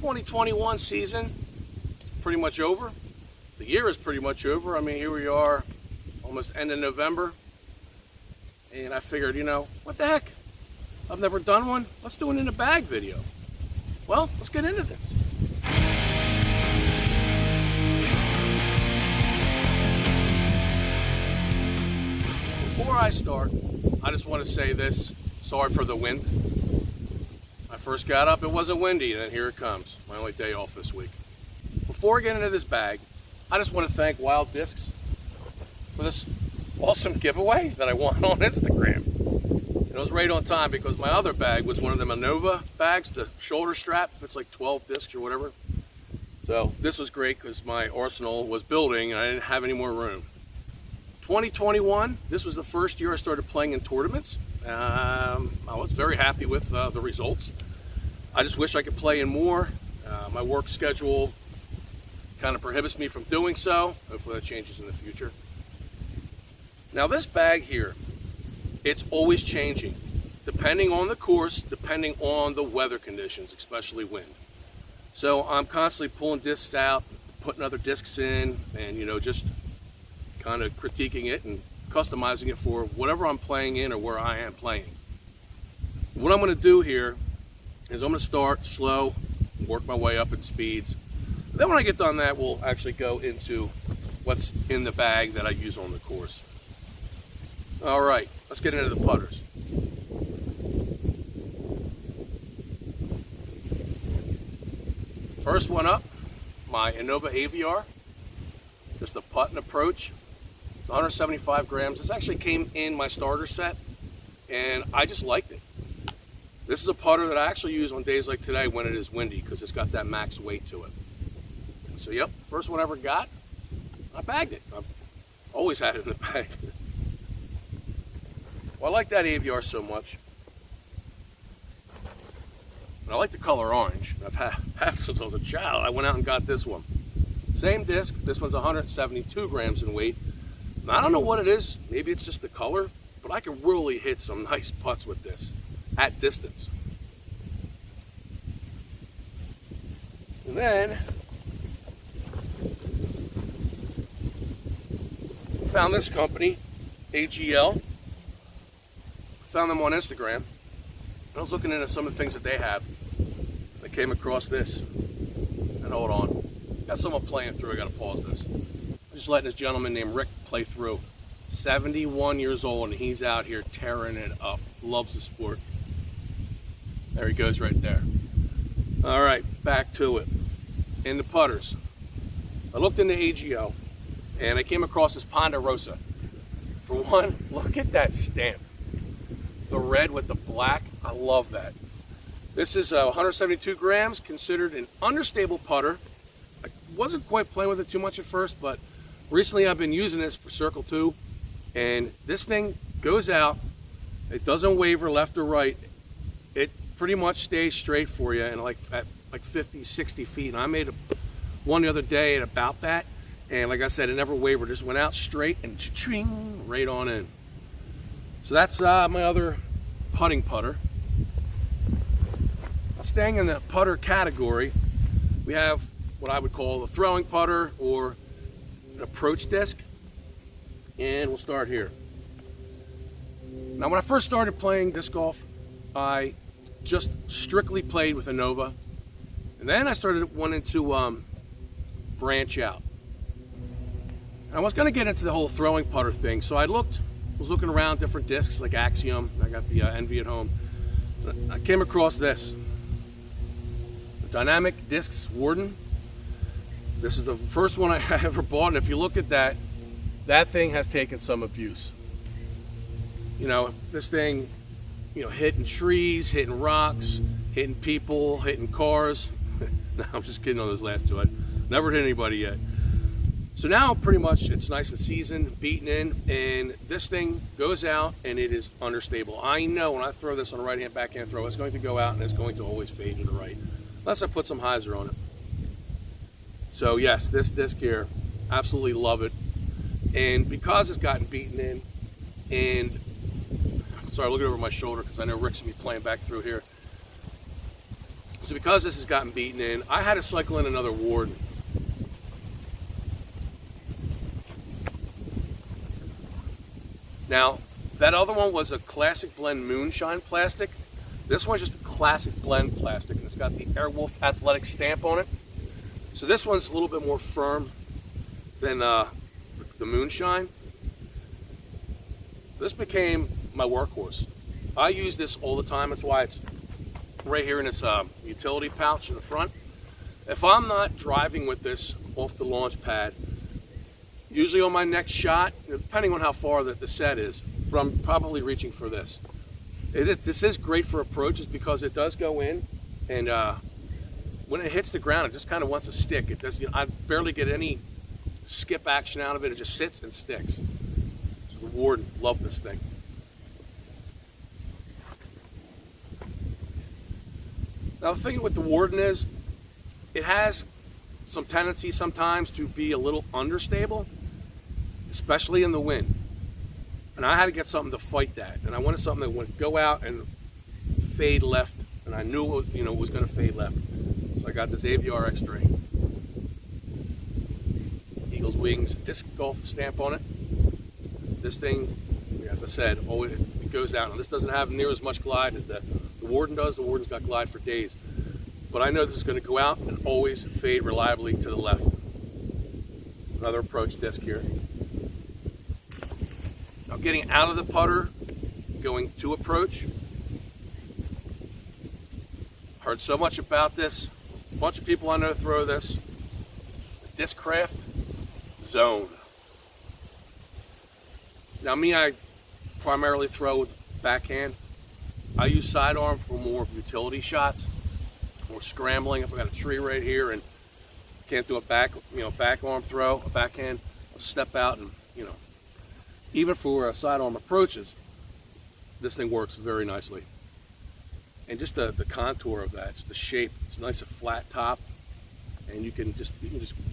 2021 season pretty much over. The year is pretty much over. I mean, here we are, almost end of November. And I figured, you know, what the heck? I've never done one. Let's do an in a bag video. Well, let's get into this. Before I start, I just want to say this. Sorry for the wind. I first got up, it wasn't windy, and then here it comes. My only day off this week. Before I get into this bag, I just want to thank Wild Discs for this awesome giveaway that I won on Instagram. It was right on time because my other bag was one of them Innova bags, the shoulder strap. It's like 12 discs or whatever. So this was great because my arsenal was building and I didn't have any more room. 2021, this was the first year I started playing in tournaments. I was very happy with the results. I just wish I could play in more. My work schedule kind of prohibits me from doing so. Hopefully that changes in the future. Now this bag here, it's always changing, depending on the course, depending on the weather conditions, especially wind. So I'm constantly pulling discs out, putting other discs in, and you know, just kind of critiquing it and customizing it for whatever I'm playing in or where I am playing. What I'm going to do here is I'm going to start slow, work my way up in speeds. Then when I get done that, we'll actually go into what's in the bag that I use on the course. All right, let's get into the putters. First one up, my Innova AVR. Just a putt and approach. 175 grams. This actually came in my starter set, and I just liked it. This is a putter that I actually use on days like today when it is windy because it's got that max weight to it. So yep, first one I ever got, I bagged it. I've always had it in the bag. Well, I like that AVR so much. And I like the color orange. I've had since I was a child. I went out and got this one. Same disc. This one's 172 grams in weight. Now, I don't know what it is. Maybe it's just the color, but I can really hit some nice putts with this at distance. And then found this company, AGL. Found them on Instagram. I was looking into some of the things that they have. I came across this. And hold on. Got someone playing through. I gotta pause this. I'm just letting this gentleman named Rick play through. 71 years old and he's out here tearing it up. Loves the sport. There he goes right there. All right, back to it. In the putters. I looked into AGL and I came across this Ponderosa. For one, look at that stamp. The red with the black, I love that. This is 172 grams, considered an understable putter. I wasn't quite playing with it too much at first, but recently I've been using this for Circle 2, and this thing goes out, it doesn't waver left or right. It pretty much stays straight for you and at 50, 60 feet. And I made one the other day at about that, and like I said, it never wavered, just went out straight and ching, right on in. So that's my other putting putter. Staying in the putter category, we have what I would call a throwing putter or an approach disc. And we'll start here. Now when I first started playing disc golf, I just strictly played with Innova. And then I started wanting to branch out. And I was going to get into the whole throwing putter thing, so I was looking around different discs like Axiom. I got the Envy at home. I came across this, the Dynamic Discs Warden. This is the first one I ever bought, and if you look at that, that thing has taken some abuse. You know, this thing, you know, hitting trees, hitting rocks, hitting people, hitting cars. No, I'm just kidding on those last two. I've never hit anybody yet. So now pretty much it's nice and seasoned, beaten in, and this thing goes out and it is understable. I know when I throw this on a right-hand, backhand throw, it's going to go out and it's going to always fade to the right, unless I put some hyzer on it. So yes, this disc here, absolutely love it. And because it's gotten beaten in, and sorry, looking over my shoulder because I know Rick's gonna be playing back through here. So because this has gotten beaten in, I had to cycle in another Warden. Now, that other one was a classic blend moonshine plastic. This one's just a classic blend plastic, and it's got the Airwolf Athletic stamp on it. So this one's a little bit more firm than the moonshine. So this became my workhorse. I use this all the time. That's why it's right here in this utility pouch in the front. If I'm not driving with this off the launch pad, usually on my next shot, depending on how far the set is, but I'm probably reaching for this. This is great for approaches because it does go in, and when it hits the ground, it just kind of wants to stick. It does. I barely get any skip action out of it. It just sits and sticks. So the Warden, love this thing. Now the thing with the Warden is, it has some tendency sometimes to be a little understable, especially in the wind. And I had to get something to fight that. And I wanted something that would go out and fade left. And I knew it, it was going to fade left. So I got this AVR X3. Eagles Wings disc golf stamp on it. This thing, as I said, always it goes out. Now this doesn't have near as much glide as the Warden does. The Warden's got glide for days. But I know this is going to go out and always fade reliably to the left. Another approach disc here. Now getting out of the putter, going to approach. Heard so much about this. A bunch of people I know throw this. Discraft Zone. Now me, I primarily throw with backhand. I use sidearm for more utility shots, more scrambling. If I got a tree right here and can't do a back arm throw, a backhand, I'll just step out and, even for sidearm approaches, this thing works very nicely. And just the contour of that, just the shape, it's a nice flat top, and you can just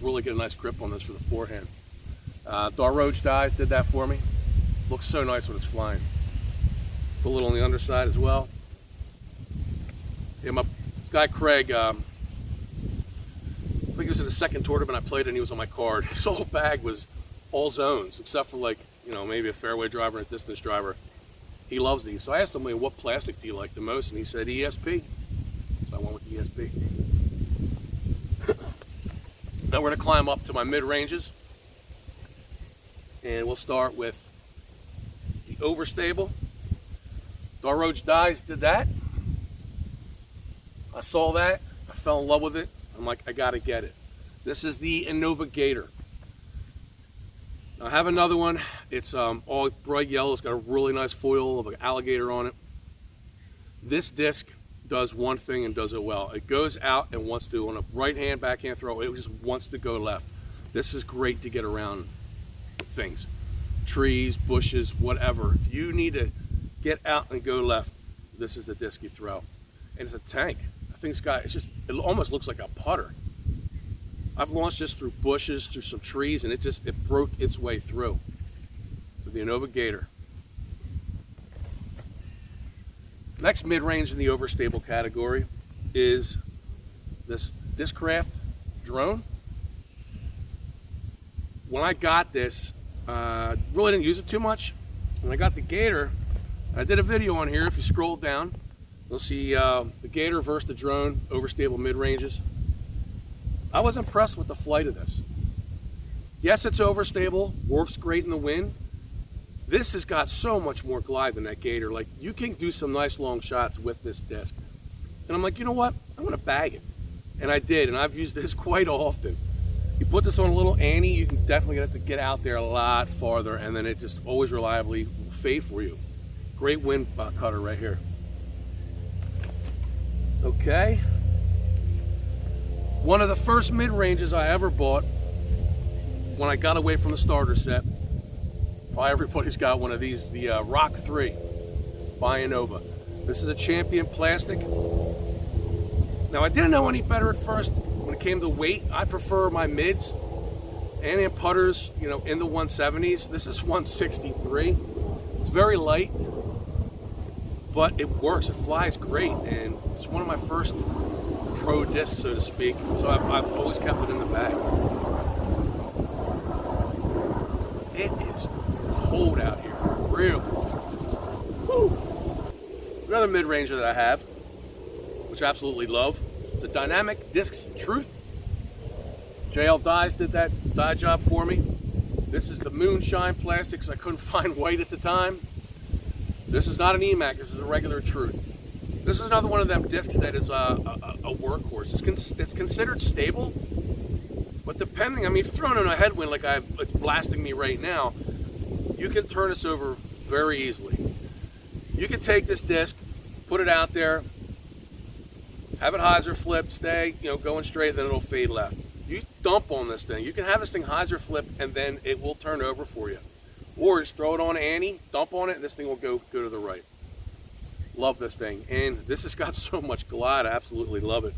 really get a nice grip on this for the forehand. Roach Dies did that for me. Looks so nice when it's flying. Put a little on the underside as well. Yeah, this guy Craig, I think it was in the second tournament I played and he was on my card. His whole bag was all zones, except for maybe a fairway driver and a distance driver. He loves these. So I asked him, what plastic do you like the most? And he said ESP. So I went with ESP. Now we're gonna climb up to my mid-ranges. And we'll start with the overstable. Roach Dies did that. I saw that, I fell in love with it. I'm like, I gotta get it. This is the Innova Gator. Now, I have another one. It's all bright yellow. It's got a really nice foil of an alligator on it. This disc does one thing and does it well. It goes out and wants to, on a right hand, backhand throw, it just wants to go left. This is great to get around things. Trees, bushes, whatever. If you need to get out and go left, this is the disc you throw. And it's a tank. I think it almost looks like a putter. I've launched this through bushes, through some trees, and it broke its way through. So the Innova Gator. Next mid-range in the overstable category is this Discraft drone. When I got this, really didn't use it too much. When I got the Gator, I did a video on here. If you scroll down, you'll see the Gator versus the drone, overstable mid-ranges. I was impressed with the flight of this. Yes, it's overstable, works great in the wind. This has got so much more glide than that Gator. Like, you can do some nice long shots with this disc. And I'm like, you know what? I'm gonna bag it. And I did, and I've used this quite often. You put this on a little Annie, you can definitely have to get out there a lot farther, and then it just always reliably will fade for you. Great wind cutter right here. Okay. One of the first mid-ranges I ever bought when I got away from the starter set. Probably everybody's got one of these, the Rock 3 by Innova. This is a Champion plastic. Now, I didn't know any better at first when it came to weight. I prefer my mids and in putters, in the 170s. This is 163. It's very light, but it works. It flies great, and it's one of my first pro disc, so to speak. So I've always kept it in the bag. It is cold out here, real. Woo. Another mid-ranger that I have, which I absolutely love, is a Dynamic Discs Truth. JL Dyes did that dye job for me. This is the Moonshine Plastics. I couldn't find white at the time. This is not an EMAC, this is a regular Truth. This is another one of them discs that is a workhorse. It's considered stable, but depending, I mean, if you're throwing in a headwind like it's blasting me right now, you can turn this over very easily. You can take this disc, put it out there, have it hyzer flip, stay, going straight, then it'll fade left. You dump on this thing. You can have this thing hyzer flip and then it will turn over for you. Or just throw it on Annie, dump on it, and this thing will go to the right. Love this thing. And this has got so much glide, I absolutely love it.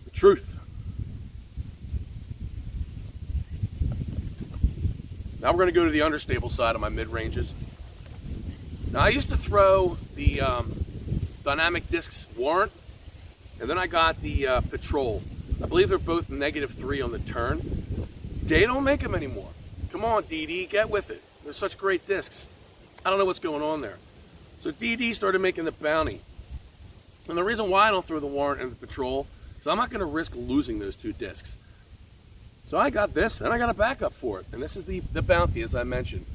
The Truth. Now we're going to go to the understable side of my mid-ranges. Now I used to throw the Dynamic Discs Warrant, and then I got the Patrol. I believe they're both -3 on the turn. They don't make them anymore. Come on, DD, get with it. They're such great discs. I don't know what's going on there. So DD started making the Bounty. And the reason why I don't throw the Warrant and the Patrol is I'm not going to risk losing those two discs. So I got this, and I got a backup for it. And this is the Bounty, as I mentioned.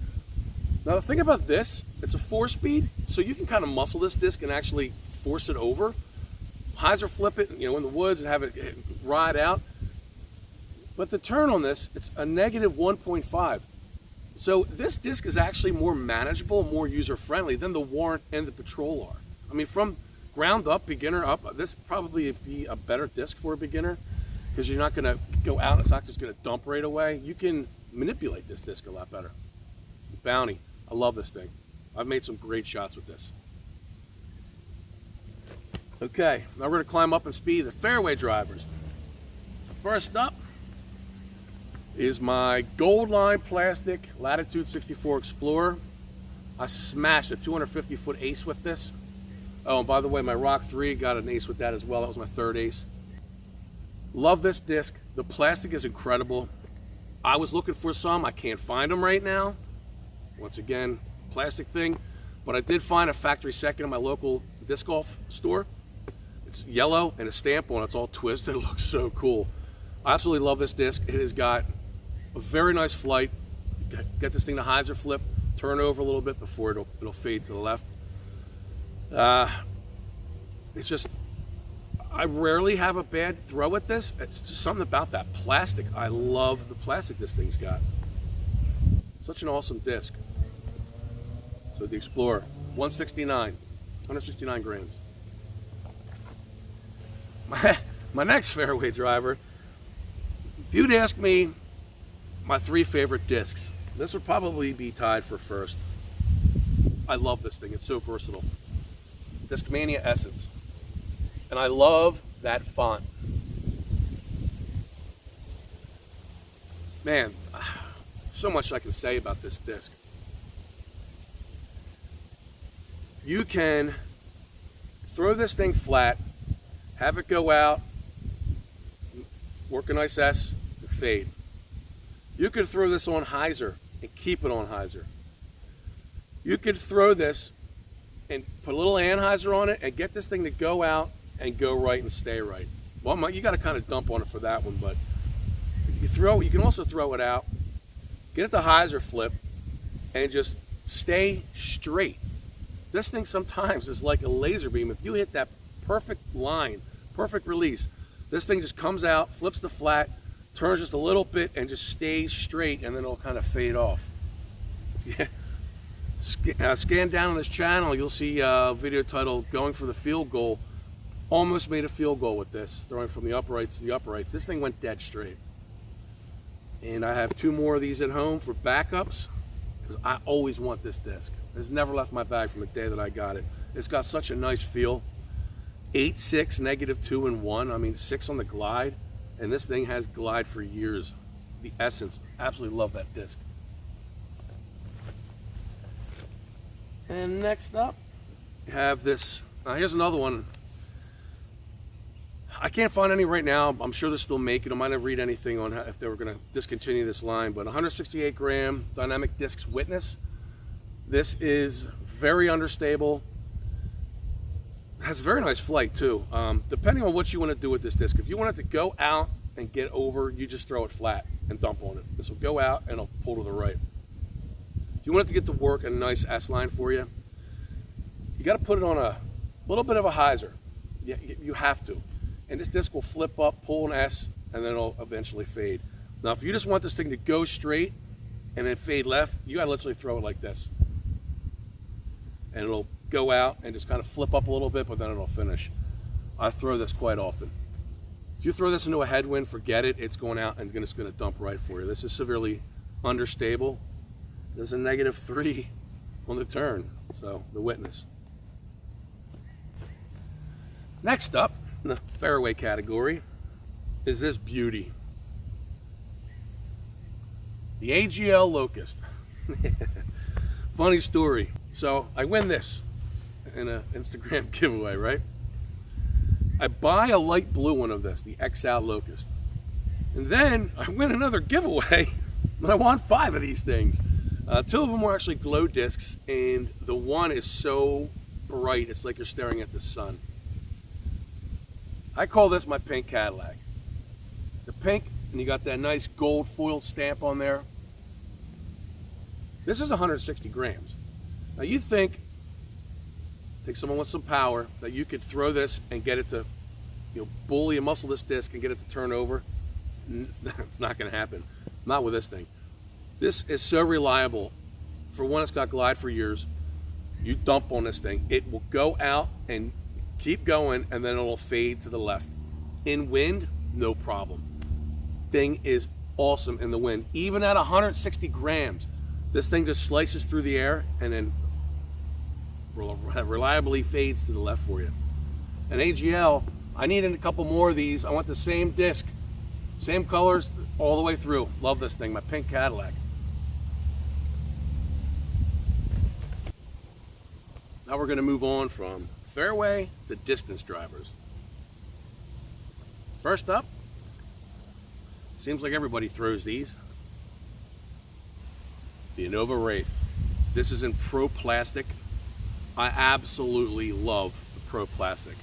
Now the thing about this, it's a 4-speed, so you can kind of muscle this disc and actually force it over. Hyzer flip it, in the woods and have it ride out. But the turn on this, it's a -1.5. So this disc is actually more manageable, more user-friendly than the Warrant and the Patrol are. I mean, from ground up, beginner up, this probably be a better disc for a beginner because you're not going to go out, it's not just going to dump right away. You can manipulate this disc a lot better. Bounty, I love this thing. I've made some great shots with this. Okay, now we're going to climb up in speed the Fairway Drivers. First up is my Gold Line Plastic Latitude 64 Explorer. I smashed a 250-foot ace with this. Oh, and by the way, my Rock 3 got an ace with that as well. That was my 3rd ace. Love this disc. The plastic is incredible. I was looking for some. I can't find them right now. Once again, plastic thing. But I did find a factory second in my local disc golf store. It's yellow and a stamp on it. It's all twisted. It looks so cool. I absolutely love this disc. It has got a very nice flight. Get this thing to hyzer flip, turn over a little bit before it'll fade to the left. It's just, I rarely have a bad throw at this. It's just something about that plastic. I love the plastic this thing's got. Such an awesome disc. So the Explorer, 169 grams. My next fairway driver, if you'd ask me my 3 favorite discs, this would probably be tied for first. I love this thing, it's so versatile. Discmania Essence. And I love that font. Man, so much I can say about this disc. You can throw this thing flat, have it go out, work a nice S, and fade. You could throw this on hyzer and keep it on hyzer. You could throw this and put a little anhyzer on it and get this thing to go out and go right and stay right. Well, you got to kind of dump on it for that one, but if you can also throw it out, get it to hyzer flip, and just stay straight. This thing sometimes is like a laser beam. If you hit that perfect line, perfect release, this thing just comes out, flips the flat, turns just a little bit, and just stays straight, and then it'll kind of fade off. If you scan down on this channel, you'll see a video titled "Going for the Field Goal." Almost made a field goal with this, throwing from the uprights to the uprights. This thing went dead straight. And I have 2 more of these at home for backups, because I always want this disc. It's never left my bag from the day that I got it. It's got such a nice feel. 8.6, -2 and 1. I mean, 6 on the glide, and this thing has glide for years. The Essence, absolutely love that disc. And next up, you have this. Here's another one. I can't find any right now. I'm sure they're still making them. I didn't read anything on if they were going to discontinue this line, but 168 gram Dynamic Discs Witness. This is very understable. Has a very nice flight too. Depending on what you want to do with this disc. If you want it to go out and get over, you just throw it flat and dump on it. This will go out and it'll pull to the right. If you want it to get to work and a nice S-line for you, you got to put it on a little bit of a hyzer. You have to. And this disc will flip up, pull an S, and then it'll eventually fade. Now, if you just want this thing to go straight and then fade left, you got to literally throw it like this. And it'll go out and just kind of flip up a little bit, but then it'll finish. I throw this quite often. If you throw this into a headwind, forget it. It's going out and it's going to dump right for you. This is severely understable. There's a -3 on the turn, so the Witness. Next up, in the fairway category, is this beauty. The AGL Locust. Funny story. So I win this in an Instagram giveaway, right? I buy a light blue one of this, the XL Locust. And then I win another giveaway, and I won 5 of these things. 2 of them were actually glow discs, and the one is so bright, it's like you're staring at the sun. I call this my pink Cadillac. The pink, and you got that nice gold foil stamp on there. This is 160 grams. Now you think, take someone with some power, that you could throw this and get it to, bully and muscle this disc and get it to turn over. It's not going to happen. Not with this thing. This is so reliable. For one, it's got glide for years. You dump on this thing, it will go out and keep going, and then it'll fade to the left. In wind, no problem. Thing is awesome in the wind. Even at 160 grams, this thing just slices through the air and then reliably fades to the left for you. And AGL, I needed a couple more of these. I want the same disc, same colors all the way through. Love this thing, my pink Cadillac. Now we're going to move on from fairway to distance drivers. First up, seems like everybody throws these. The Innova Wraith. This is in Pro Plastic. I absolutely love the Pro Plastic.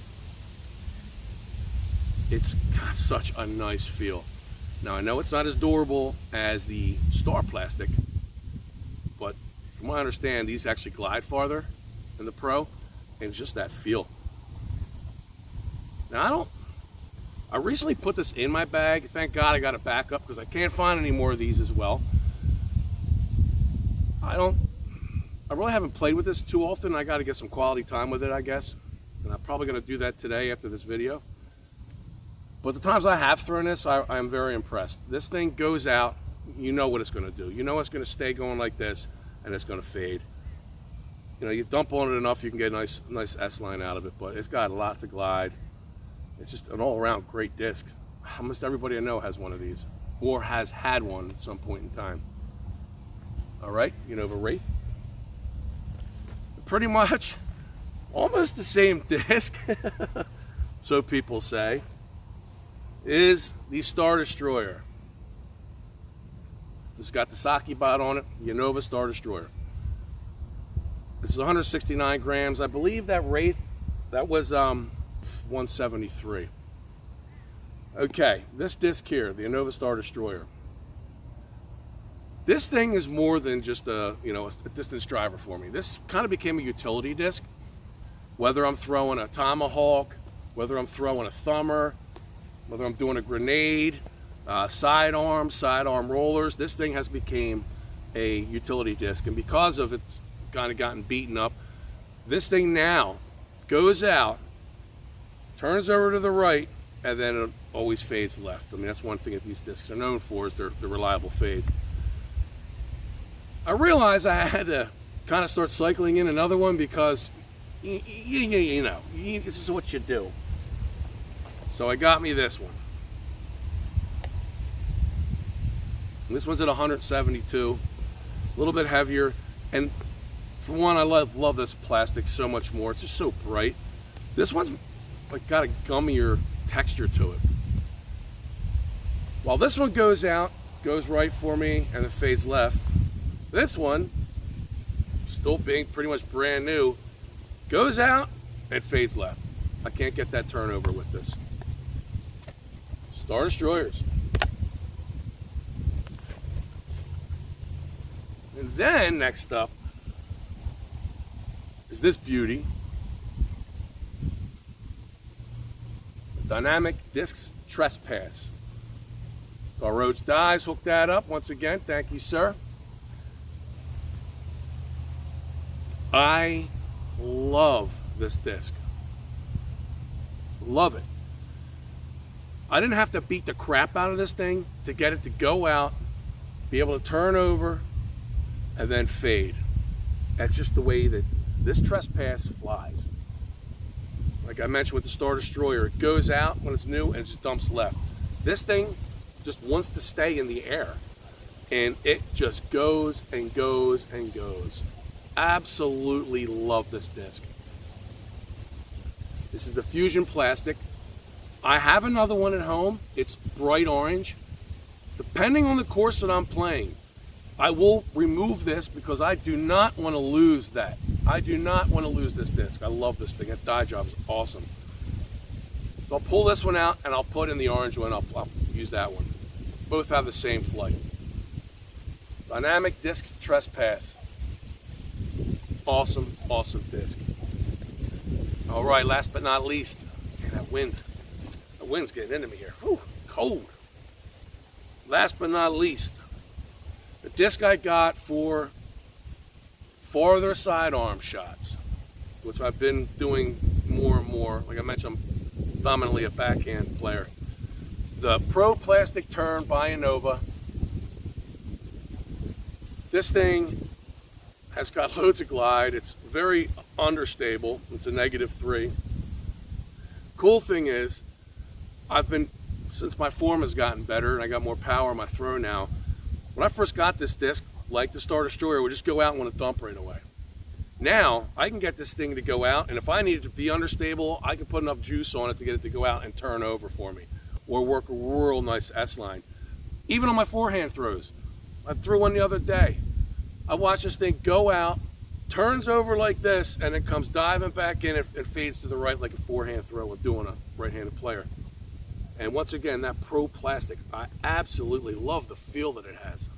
It's got such a nice feel. Now I know it's not as durable as the Star Plastic, but from what I understand, these actually glide farther than the Pro, and it's just that feel. Now I recently put this in my bag. Thank God I got it back up because I can't find any more of these as well. I really haven't played with this too often. I got to get some quality time with it, I guess. And I'm probably going to do that today after this video. But the times I have thrown this, I'm very impressed. This thing goes out, you know what it's going to do. You know it's going to stay going like this, and it's going to fade. You dump on it enough, you can get a nice S-line out of it, but it's got lots of glide. It's just an all-around great disc. Almost everybody I know has one of these, or has had one at some point in time. All right, Innova Wraith. Pretty much almost the same disc, so people say, is the Star Destroyer. It's got the Saki bot on it, the Innova Star Destroyer. This is 169 grams. I believe that Wraith, that was 173. Okay, this disc here, the Innova Star Destroyer. This thing is more than just a distance driver for me. This kind of became a utility disc. Whether I'm throwing a tomahawk, whether I'm throwing a thumber, whether I'm doing a grenade, sidearm rollers, this thing has become a utility disc. And because of it's kind of gotten beaten up, this thing now goes out, turns over to the right, and then it always fades left. I mean, that's one thing that these discs are known for, is their reliable fade. I realized I had to kind of start cycling in another one because, this is what you do. So I got me this one. This one's at 172, a little bit heavier. And for one, I love this plastic so much more. It's just so bright. This one's like got a gummier texture to it. While this one goes out, goes right for me, and it fades left, this one, still being pretty much brand new, goes out and fades left. I can't get that turnover with this. Star Destroyers. And then next up is this beauty. Dynamic Discs Trespass. Our Roach Dies hooked that up once again. Thank you, sir. I love this disc. Love it. I didn't have to beat the crap out of this thing to get it to go out, be able to turn over, and then fade. That's just the way that this Trespass flies. Like I mentioned with the Star Destroyer, it goes out when it's new and it just dumps left. This thing just wants to stay in the air, and it just goes and goes and goes. Absolutely love this disc. This is the Fusion plastic. I have another one at home. It's bright orange. Depending on the course that I'm playing, I will remove this because I do not want to lose that. I do not want to lose this disc. I love this thing. That die job is awesome. So I'll pull this one out and I'll put in the orange one. I'll use that one. Both have the same flight. Dynamic Disc Trespass. Awesome, awesome disc. All right, last but not least, that wind. The wind's getting into me here. Whew, cold. Last but not least, the disc I got for farther sidearm shots, which I've been doing more and more. Like I mentioned, I'm dominantly a backhand player. The Pro Plastic Turn by Innova. This thing has got loads of glide. It's very understable. It's a -3. Cool thing is, since my form has gotten better and I got more power in my throw now, when I first got this disc, like the Star Destroyer, would just go out and want to dump right away. Now, I can get this thing to go out, and if I need it to be understable, I can put enough juice on it to get it to go out and turn over for me, or work a real nice S-line. Even on my forehand throws. I threw one the other day. I watched this thing go out, turns over like this, and it comes diving back in and fades to the right like a forehand throw with doing a right-handed player. And once again, that Pro Plastic, I absolutely love the feel that it has.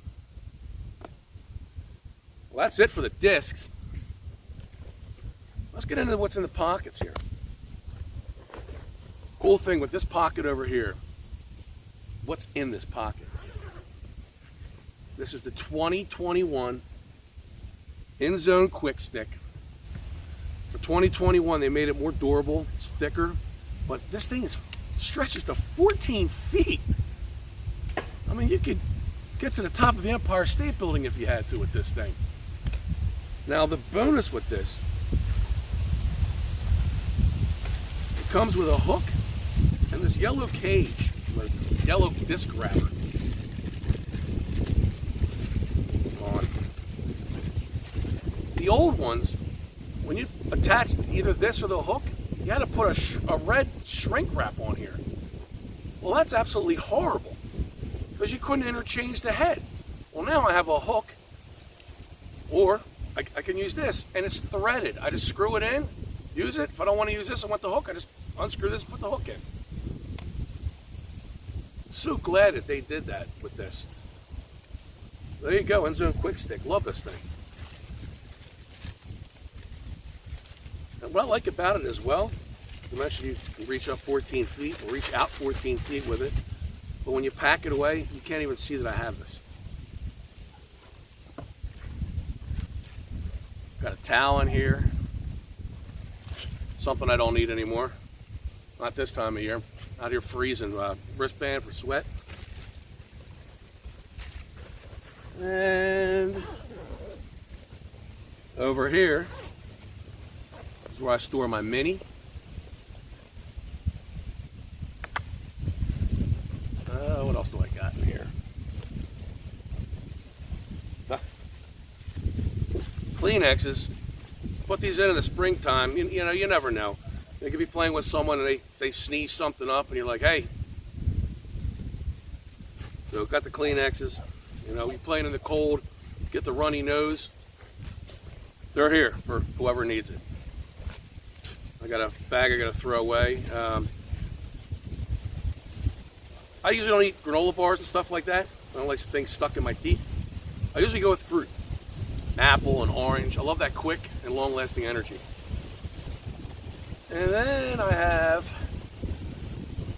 Well, that's it for the discs. Let's get into what's in the pockets here. Cool thing with this pocket over here, what's in this pocket? This is the 2021 In-Zone Quick Stick. For 2021, they made it more durable, it's thicker, but this thing stretches to 14 feet. I mean, you could get to the top of the Empire State Building if you had to with this thing. Now, the bonus with this, it comes with a hook and this yellow cage, yellow disc wrapper. On. The old ones, when you attached either this or the hook, you had to put a red shrink wrap on here. Well, that's absolutely horrible because you couldn't interchange the head. Well, now I have a hook, or I can use this, and it's threaded. I just screw it in, use it. If I don't want to use this, I want the hook, I just unscrew this, put the hook in. So glad that they did that with this. There you go, In-Zone Quick Stick. Love this thing. And what I like about it as well, you mentioned you can reach up 14 feet, or reach out 14 feet with it, but when you pack it away, you can't even see that I have this. Got a towel in here, something I don't need anymore. Not this time of year. I'm out here freezing. Wristband for sweat. And over here is where I store my Mini. What else do I got in here? Kleenexes. Put these in the springtime. You know, you never know. You could be playing with someone and they sneeze something up and you're like, hey. So got the Kleenexes. You know, you're playing in the cold, get the runny nose. They're here for whoever needs it. I got a bag I got to throw away. I usually don't eat granola bars and stuff like that. I don't like things stuck in my teeth. I usually go with fruit. Apple and orange. I love that quick and long-lasting energy. And then I have,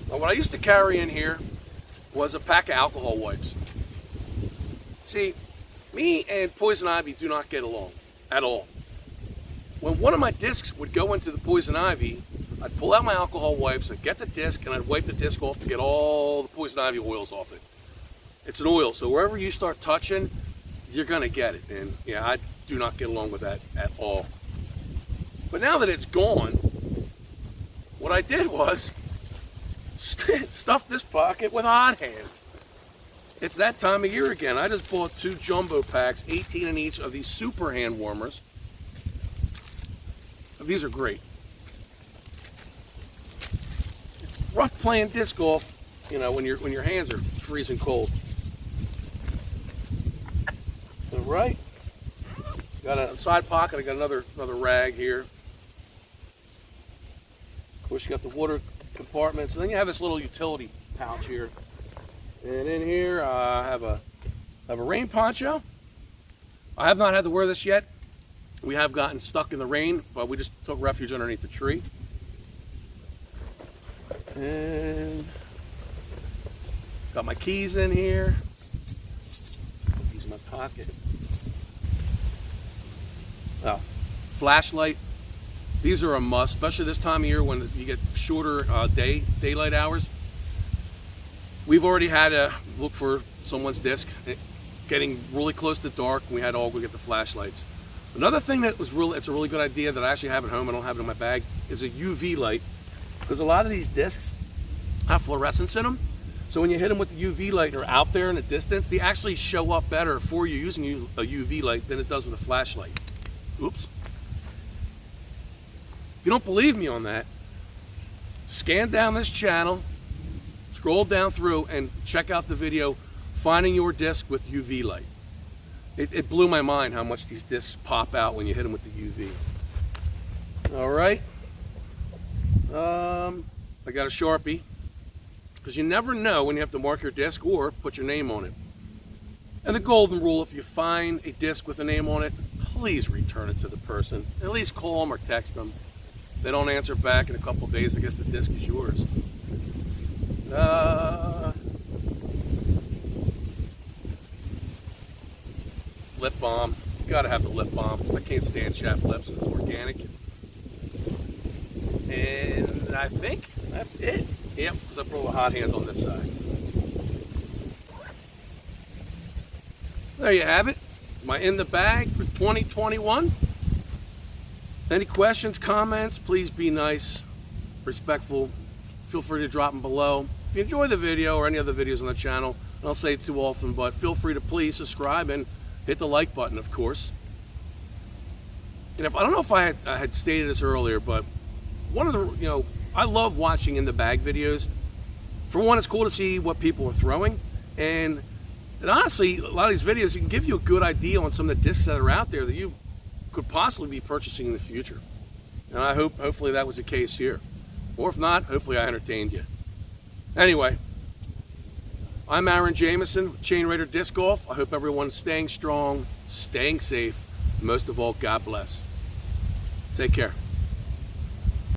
well, what I used to carry in here was a pack of alcohol wipes. See, me and poison ivy do not get along at all. When one of my discs would go into the poison ivy, I'd pull out my alcohol wipes, I'd get the disc, and I'd wipe the disc off to get all the poison ivy oils off it. It's an oil, so wherever you start touching, you're gonna get it. And yeah, I do not get along with that at all. But now that it's gone, what I did was stuff this pocket with hot hands. It's that time of year again. I just bought 2 jumbo packs, 18 in each, of these super hand warmers. These are great. It's rough playing disc golf, you know, when your hands are freezing cold. All right. Got a side pocket. I got another rag here. Of course, you got the water compartments, and then you have this little utility pouch here. And in here, I have a rain poncho. I have not had to wear this yet. We have gotten stuck in the rain, but we just took refuge underneath the tree. And got my keys in here. Put these in my pocket. Oh, flashlight. These are a must, especially this time of year when you get shorter daylight hours. We've already had to look for someone's disc, getting really close to dark. We had to all go get the flashlights. Another thing that was it's a really good idea that I actually have at home, I don't have it in my bag, is a UV light. Because a lot of these discs have fluorescence in them. So when you hit them with the UV light or out there in the distance, they actually show up better for you using a UV light than it does with a flashlight. Oops. If you don't believe me on that, scan down this channel, scroll down through and check out the video, Finding Your Disc with UV Light. It blew my mind how much these discs pop out when you hit them with the UV. All right. I got a Sharpie, because you never know when you have to mark your disc or put your name on it. And the golden rule, if you find a disc with a name on it, please return it to the person. At least call them or text them. If they don't answer back in a couple of days, I guess the disc is yours. Lip balm. You gotta have the lip balm. I can't stand chapped lips. It's organic. And I think that's it. Yep, because I put the hot hands on this side. There you have it. My in the bag for 2021. Any questions, comments, please be nice, respectful. Feel free to drop them below. If you enjoy the video or any other videos on the channel, I don't say it too often, but feel free to please subscribe and hit the like button, of course. And I don't know if I had stated this earlier, but one of the, I love watching in the bag videos. For one, it's cool to see what people are throwing. And honestly, a lot of these videos, it can give you a good idea on some of the discs that are out there that you could possibly be purchasing in the future. And I hopefully that was the case here. Or if not, hopefully I entertained you. Anyway, I'm Aaron Jamison with Chain Raider Disc Golf. I hope everyone's staying strong, staying safe, and most of all, God bless. Take care.